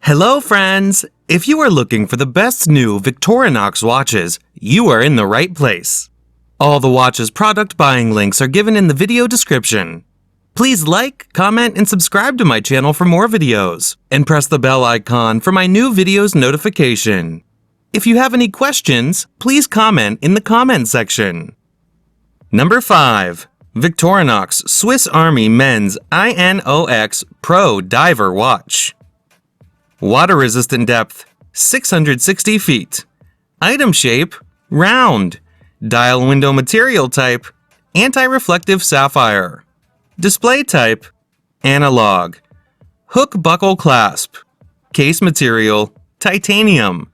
Hello friends! If you are looking for the best new Victorinox watches, you are in the right place. All the watches product buying links are given in the video description. Please like, comment, and subscribe to my channel for more videos, and press the bell icon for my new videos notification. If you have any questions, please comment in the comment section. Number 5. Victorinox Swiss Army Men's I.N.O.X Pro Diver Watch. Water resistant depth, 660 feet. Item shape, round. Dial window material type, anti-reflective sapphire. Display type, analog. Hook buckle clasp. Case material, titanium.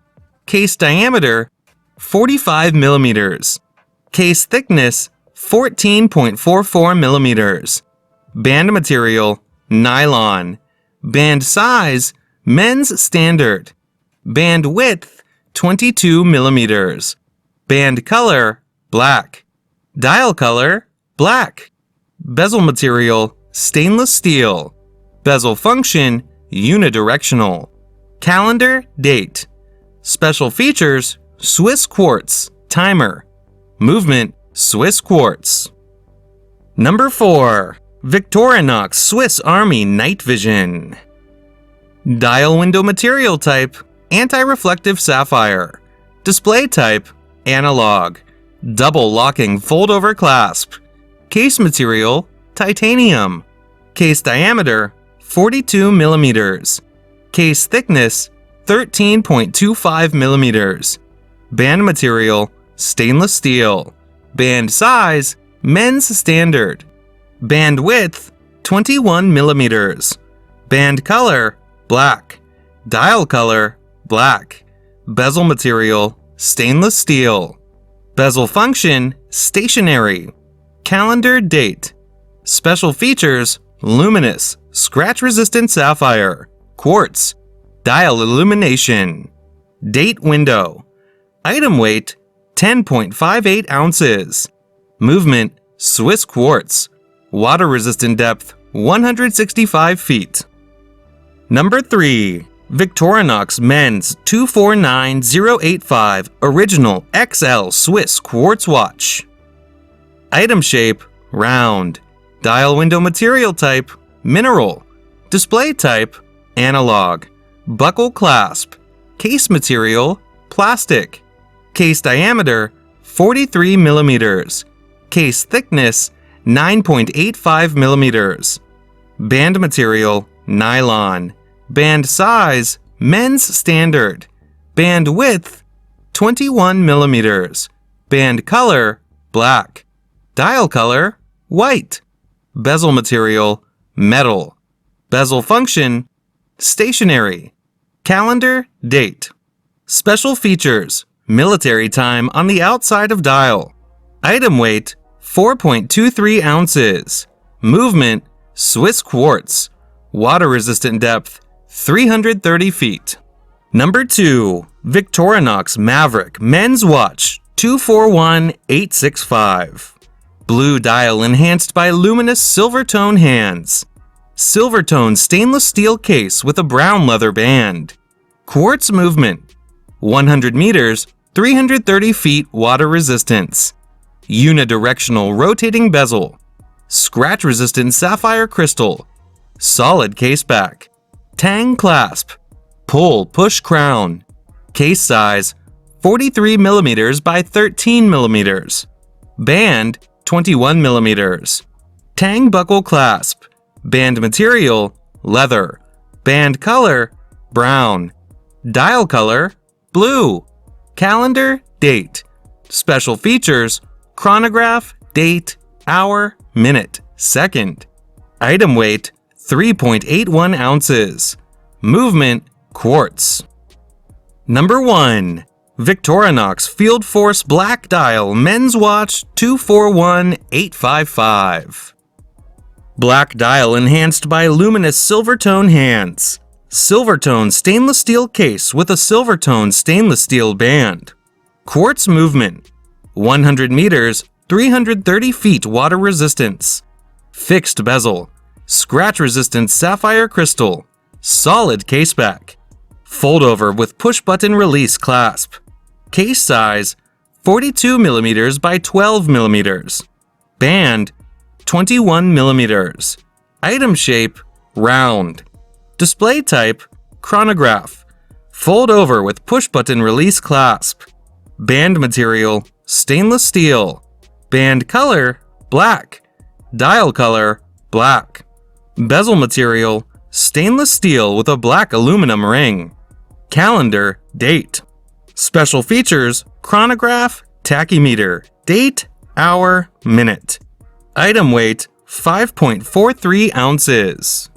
Case diameter, 45 millimeters. Case thickness, 14.44 millimeters. Band material, nylon. Band size, men's standard. Band width, 22 millimeters. Band color, black. Dial color, black. Bezel material, stainless steel. Bezel function, unidirectional. Calendar, date. Special features, Swiss quartz, timer. Movement, Swiss quartz. Number 4. Victorinox Swiss Army Night Vision. Dial window material type, anti-reflective sapphire. Display type, analog. Double locking fold-over clasp. Case material, titanium. Case diameter, 42 millimeters. Case thickness, 13.25 millimeters. Band material, stainless steel. Band size, men's standard. Band width, 21 millimeters. Band color, black. Dial color, black. Bezel material, stainless steel. Bezel function, stationary. Calendar date. Special features, luminous, scratch-resistant sapphire. Quartz. Dial illumination. Date window. Item weight, 10.58 ounces. Movement, Swiss quartz. Water resistant depth, 165 feet. Number 3. Victorinox Men's 249085 Original XL Swiss Quartz Watch. Item shape, round. Dial window material type, mineral. Display type, analog. Buckle clasp. Case material, plastic. Case diameter, 43 millimeters. Case thickness, 9.85 millimeters. Band material, nylon. Band size, men's standard. Band width, 21 millimeters. Band color, black. Dial color, white. Bezel material, metal. Bezel function, stationary. Calendar, date. Special features, military time on the outside of dial. Item weight, 4.23 ounces. Movement, Swiss quartz. Water resistant depth, 330 feet. Number 2. Victorinox Maverick Men's Watch 241865. Blue dial enhanced by luminous silver tone hands. Silver tone stainless steel case with a brown leather band. Quartz movement. 100 meters, 330 feet water resistance. Unidirectional rotating bezel. Scratch resistant sapphire crystal. Solid case back. Tang clasp. Pull push crown. Case size, 43 millimeters by 13 millimeters. Band, 21 millimeters. Tang buckle clasp. Band material, leather. Band color, brown. Dial color, blue. Calendar, date. Special features, chronograph, date, hour, minute, second. Item weight, 3.81 ounces. Movement, quartz. Number 1. Victorinox Fieldforce Black Dial Men's Watch 241855. Black dial enhanced by luminous silver tone hands. Silver tone stainless steel case with a silver tone stainless steel band. Quartz movement. 100 meters, 330 feet water resistance. Fixed bezel. Scratch resistant sapphire crystal. Solid caseback. Fold over with push-button release clasp. Case size 42mm by 12mm. Band 21mm. Item shape round. Display type chronograph. Fold over with push-button release clasp. Band material stainless steel. Band color black. Dial color black. Bezel material stainless steel with a black aluminum ring. Calendar date. Special features chronograph, tachymeter, date, hour, minute. Item weight 5.43 ounces.